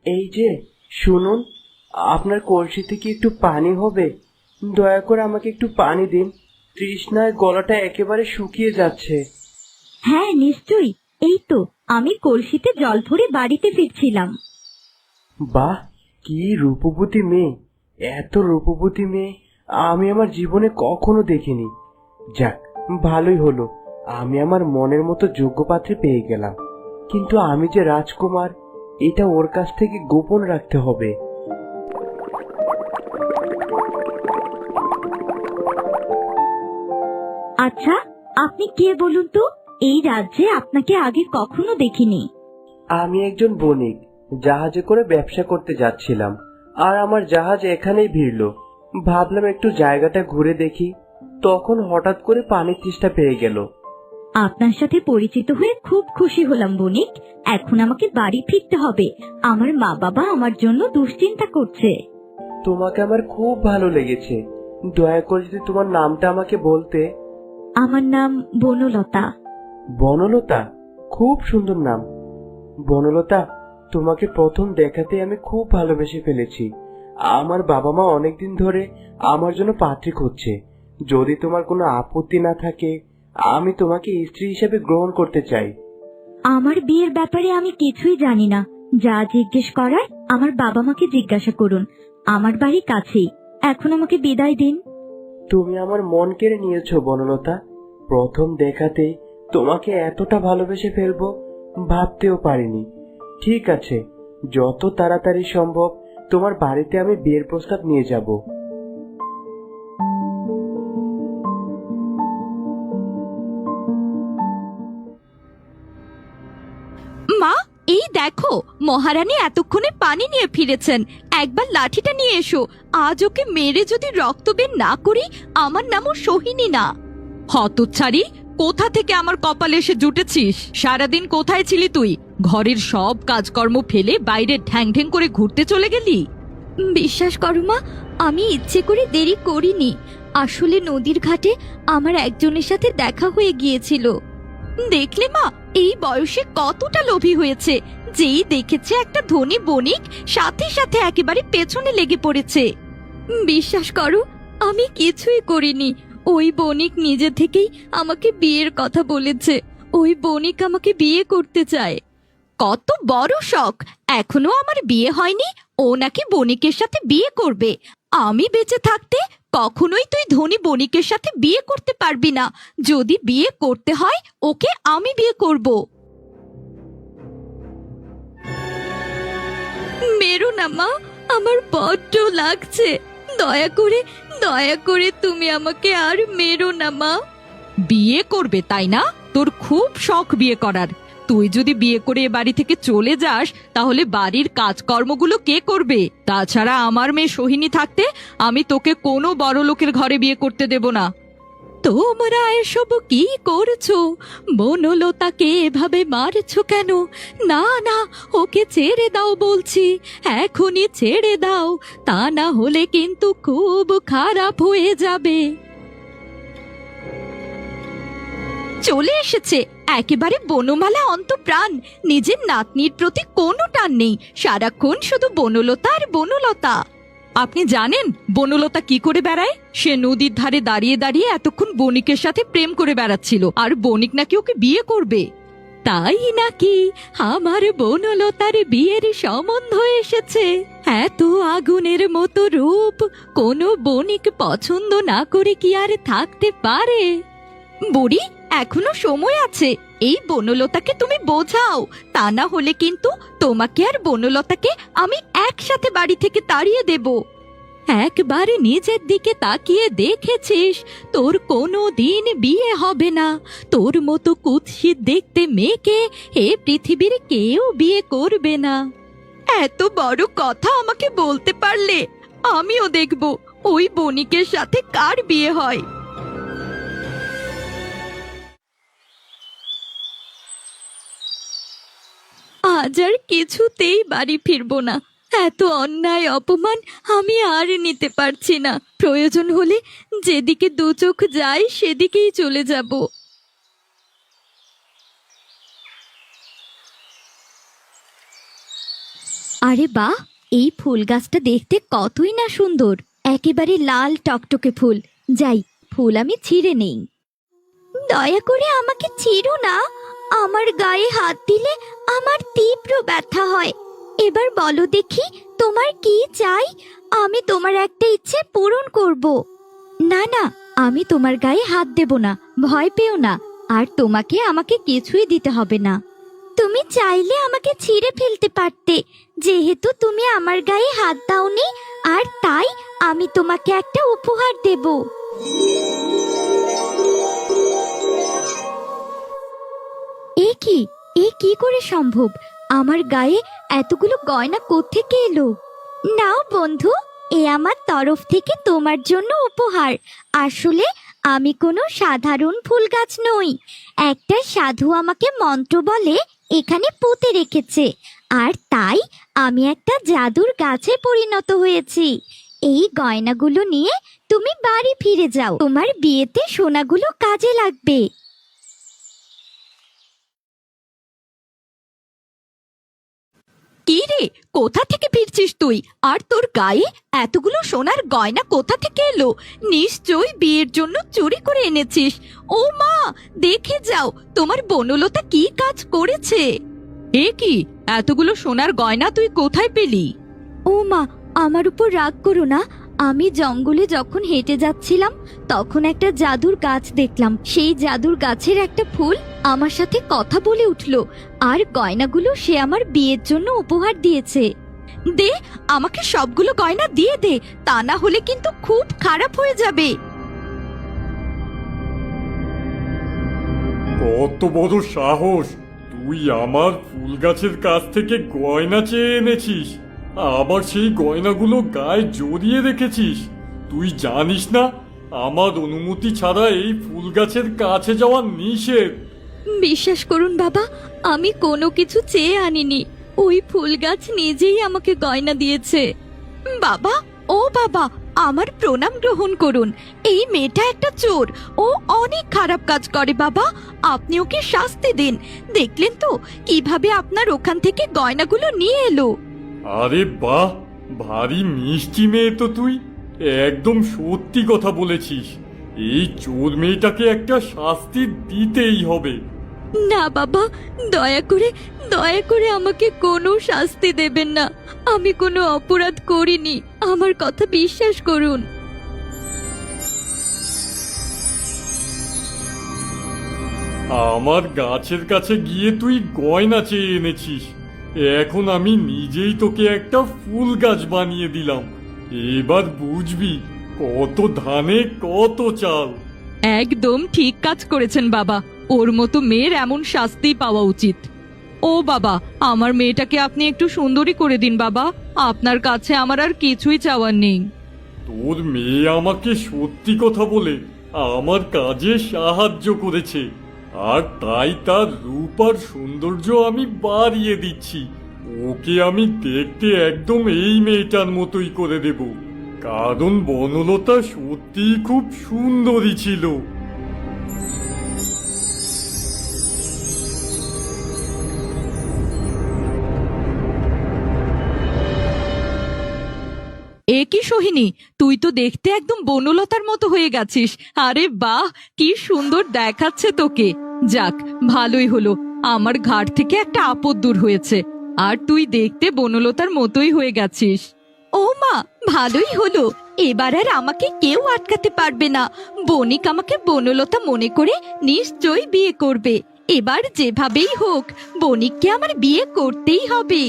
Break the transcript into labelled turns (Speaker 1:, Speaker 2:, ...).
Speaker 1: এই যে শুনুন, আপনার কলসিতে কি একটু পানি হবে? দয়া করে আমাকে একটু পানি দিন, তৃষ্ণায় গলাটা একেবারে শুকিয়ে যাচ্ছে।
Speaker 2: হ্যাঁ নিশ্চয়ই, এই তো আমি কলসিতে জল ভরে বাড়িতে ফিরছিলাম।
Speaker 1: বাহ, কি রূপবতী মেয়ে! এত রূপবতী মেয়ে আমি আমার জীবনে কখনো দেখিনি। যাক, ভালোই হলো, আমি আমার মনের মতো যোগ্য পাত্রী পেয়ে গেলাম। কিন্তু আমি যে রাজকুমার, এটা ওর কাছ থেকে গোপন রাখতে হবে।
Speaker 2: আচ্ছা, আপনি কে বলুন তো? এই রাজ্যে আপনাকে আগে কখনো দেখিনি।
Speaker 1: আমি একজন বণিক, জাহাজে করে ব্যবসা করতে যাচ্ছিলাম, আর আমার জাহাজ এখানেই ভিড়লো। ভাবলাম একটু জায়গাটা ঘুরে দেখি, তখন হঠাৎ করে পানির তৃষ্ণা পেয়ে গেল।
Speaker 2: আপনার সাথে পরিচিত হয়ে খুব খুশি হলাম বণিক। এখন আমাকে বাড়ি ফিরতে হবে, আমার মা বাবা আমার জন্য দুশ্চিন্তা করছে।
Speaker 1: তোমাকে আমার খুব ভালো লেগেছে, দয়া করে যদি তোমার নামটা আমাকে বলতে।
Speaker 2: আমার নাম বনলতা।
Speaker 1: বনলতা? খুব সুন্দর নাম। বনলতা, তোমাকে প্রথম দেখাতে আমি খুব ভালোবেসে ফেলেছি। আমার বাবা মা অনেকদিন ধরে আমার জন্য পাত্রী খুঁজছে। যদি তোমার কোনো আপত্তি না থাকে, আমি তোমাকে স্ত্রী হিসেবে গ্রহণ করতে চাই।
Speaker 2: আমার বিয়ের ব্যাপারে আমি কিছুই জানি না, যা জিজ্ঞেস করার আমার বাবা মাকে জিজ্ঞাসা করুন। আমার বাড়ি কাছেই, এখন আমাকে বিদায় দিন।
Speaker 1: তুমি আমার মন কেড়ে নিয়েছো বনলতা। প্রথম দেখাতেই তোমাকে এতটা ভালোবেসে ফেলবো ভাবতেও পারিনি। ঠিক আছে, যত তাড়াতাড়ি সম্ভব তোমার বাড়িতে আমি বিয়ের প্রস্তাব নিয়ে যাব।
Speaker 3: মা, এই দেখো, মহারানী এতক্ষণে পানি নিয়ে ফিরেছেন। একবার লাঠিটা নিয়ে এসো। আজ ওকে মেরে যদি রক্ত বের না করি, আমার নামও সোহিনী না। হতচ্ছাড়ি, কোথা থেকে আমার কপালে এসে জুটেছিস? সারাদিন কোথায় ছিলি তুই? ঘরের সব কাজকর্ম ফেলে বাইরে ঠ্যাং ঠ্যাং করে ঘুরতে চলে গেলি? বিশ্বাস করো মা, আমি ইচ্ছে করে দেরি করিনি। আসলে নদীর ঘাটে আমার একজনের সাথে দেখা হয়ে গিয়েছিল। দেখলে মা, এই বয়সে কতটা লোভী হয়েছে। যেই দেখেছে একটা ধনী বণিক, সাথে সাথে একেবারে পেছনে লেগে পড়েছে। বিশ্বাস করো, আমি কিছুই করিনি। ওই বণিক নিজে থেকেই আমাকে বিয়ের কথা বলেছে। ওই বণিক আমাকে বিয়ে করতে চায়। কত বড় শখ! এখনো আমার বিয়ে হয়নি, ও নাকি বণিকের সাথে বিয়ে করবে। আমি বেঁচে থাকতে কখনোই তুই ধনী বণিকের সাথে বিয়ে করতে পারবি না। যদি বিয়ে করতে হয়, ওকে আমি বিয়ে করব। মেরো না মা, আমার বড্ড লাগছে। দয়া করে তুমি আমাকে আর মেরো না মা। বিয়ে করবে তাই না? তোর খুব শখ বিয়ে করার। তুই যদি বিয়ে করে এ বাড়ি থেকে চলে যাস, তাহলে বাড়ির কাজকর্মগুলো কে করবে? তাছাড়া আমার মেয়ে সোহিনী থাকতে আমি তোকে কোনো বড় লোকের ঘরে বিয়ে করতে দেব না। তোমরা এসব কি করছো? বনলতাকে এভাবে মারছো কেন? না না, ওকে ছেড়ে দাও বলছি, এখনই ছেড়ে দাও, তা না হলে কিন্তু খুব খারাপ হয়ে যাবে। চলে এসেছে একেবারে বনমালা অন্তঃপ্রাণ। নিজের নাতনির প্রতি কোনো টান নেই, সারাক্ষণ শুধু বনলতা আর বনলতা। আপনি জানেন বনলতা কি করে বেড়ায়? সে নদীর ধারে দাঁড়িয়ে দাঁড়িয়ে এতক্ষণ বণিকের সাথে প্রেম করে বেড়াচ্ছিল, আর বণিক নাকি ওকে বিয়ে করবে। তাই নাকি? আমার বনলতার বিয়ের সম্বন্ধ এসেছে। এত আগুনের মতো রূপ কোনো বণিক পছন্দ না করে কি আর থাকতে পারে? বুড়ি, এখনো সময় আছে। এই বনলতাকে তুমি বোঝাও, তা না হলে কিন্তু তোমাকে আর বনলতাকে আমি একসাথে বাড়ি থেকে তাড়িয়ে দেব। একবার নিজের দিকে তাকিয়ে দেখেছিস? তোর কোনো দিন বিয়ে হবে না। তোর মতো কুৎসিত দেখতে মেয়েকে এ পৃথিবীর কেউ বিয়ে করবে না। এত বড় কথা আমাকে বলতে পারলে আমিও দেখব ওই বণিকের সাথে কার বিয়ে হয়। আজ আর কিছুতেই বাড়ি ফিরবো না। এত অন্যায় অপমান আমি আর নিতে পারছি না। প্রয়োজন হলে যেদিকে দু চোখ যায় সেদিকেই চলে যাব।
Speaker 2: আরে বাহ, এই ফুল গাছটা দেখতে কতই না সুন্দর, একেবারে লাল টকটকে ফুল। যাই, ফুল আমি ছিঁড়ে নেই। দয়া করে আমাকে ছিঁড়ো না, আমার গায়ে হাত দিলে আমার তীব্র ব্যথা হয়। এবার বলো দেখি, তোমার কি চাই? আমি তোমার একটা ইচ্ছে পূরণ করব। না না, আমি তোমার গায়ে হাত দেব না, ভয় পেও না। আর তোমাকে আমাকে কিছুই দিতে হবে না। তুমি চাইলে আমাকে ছিঁড়ে ফেলতে পারতে, যেহেতু তুমি আমার গায়ে হাত দাওনি, আর তাই আমি তোমাকে একটা উপহার দেব। এ কি করে সম্ভব? আমার গায়ে এতগুলো গয়না কোত্থেকে এলো? নাও বন্ধু, এ আমার তরফ থেকে তোমার জন্য উপহার। আসলে আমি কোনো সাধারণ ফুল গাছ নই। একটা সাধু আমাকে মন্ত্র বলে এখানে পুঁতে রেখেছে, আর তাই আমি একটা জাদুর গাছে পরিণত হয়েছি। এই গয়নাগুলো নিয়ে তুমি বাড়ি ফিরে যাও, তোমার বিয়েতে সোনাগুলো কাজে লাগবে।
Speaker 3: কি রে, কোথা থেকে ফিরছিস তুই? আর তোর গায়ে এতগুলো সোনার গয়না কোথা থেকে এলো? নিশ্চয়ই বিয়ের জন্য চুরি করে এনেছিস। ও মা, দেখে যাও তোমার বনলতা কি কাজ করেছে। এ কি, এতগুলো সোনার গয়না তুই কোথায় পেলি?
Speaker 2: ও মা, আমার উপর রাগ করো না। আমি জঙ্গলে যখন হেঁটে যাচ্ছিলাম, তখন একটা জাদুর গাছ দেখলাম। সেই জাদুর গাছের একটা ফুল আমার সাথে কথা বলে উঠলো, আর গয়নাগুলো সে আমার বিয়ের জন্য উপহার দিয়েছে।
Speaker 3: দে, আমাকে সবগুলো গয়না দিয়ে দে, তা না হলে কিন্তু খুব খারাপ হয়ে যাবে।
Speaker 4: কত বড় সাহস! তুই আমার ফুল গাছের কাছ থেকে গয়না চেয়ে এনেছিস, আবার সেই গয়নাগুলো গায়ে জড়িয়ে রেখেছিস। তুই জানিস না আমার অনুমতি ছাড়া এই ফুল গাছের কাছে যাওয়া নিষেধ।
Speaker 2: বিশ্বাস করুন বাবা, আমি কোনো কিছু চেয়ে আনিনি। ওই ফুল গাছ নিজেই আমাকে গয়না দিয়েছে।
Speaker 3: বাবা, ও বাবা, আমার প্রণাম গ্রহণ করুন। এই মেয়েটা একটা চোর, ও অনেক খারাপ কাজ করে বাবা। আপনি ওকে শাস্তি দিন। দেখলেন তো কিভাবে আপনার ওখান থেকে গয়নাগুলো নিয়ে এলো।
Speaker 4: আরে বাহ, ভারী মিষ্টি মেয়ে তো তুই। একদম সত্যি কথা বলেছিস। এই চোর মেয়েটাকে একটা শাস্তি দিতেই হবে।
Speaker 2: না বাবা, দয়া করে আমাকে কোনো শাস্তি দেবেন না। আমি কোনো অপরাধ করিনি, আমার কথা বিশ্বাস করুন।
Speaker 4: আমার গাছের কাছে গিয়ে তুই গয়না চেয়ে এনেছিস, এখন আমি নিজেই তোকে একটা ফুল গাছ বানিয়ে দিলাম। এবার বুঝবি কত ধানে কত চাল।
Speaker 3: একদম ঠিক কাজ করেছেন বাবা, ওর মতো মেয়ের এমন শাস্তি পাওয়া উচিত। ও বাবা, আমার মেয়েটাকে আপনি একটু সুন্দরী করে দিন বাবা। আপনার কাছে আমার আর কিছুই চাওয়ার নেই।
Speaker 4: তোর মেয়ে আমাকে সত্যি কথা বলে আমার কাজে সাহায্য করেছে, আর তাই তার রূপ আর সৌন্দর্য আমি বাড়িয়ে দিচ্ছি। ওকে আমি দেখতে একদম এই মেয়েটার মতোই করে দেব, কারণ বনলতা সত্যিই খুব সুন্দরী ছিল।
Speaker 3: এ কি সোহিনী, তুই তো দেখতে একদম বনলতার মতো হয়ে গেছিস। আরে বাহ, কি সুন্দর দেখাচ্ছে তোকে। যাক, ভালোই হলো, আমার ঘাট থেকে একটা আপদ দূর হয়েছে, আর তুই দেখতে বনলতার মতোই হয়ে গেছিস। ও মা, ভালোই হলো, এবার আর আমাকে কেউ আটকাতে পারবে না। বণিক আমাকে বনলতা মনে করে নিশ্চয়ই বিয়ে করবে। এবার যেভাবেই হোক বণিককে আমার বিয়ে করতেই হবে।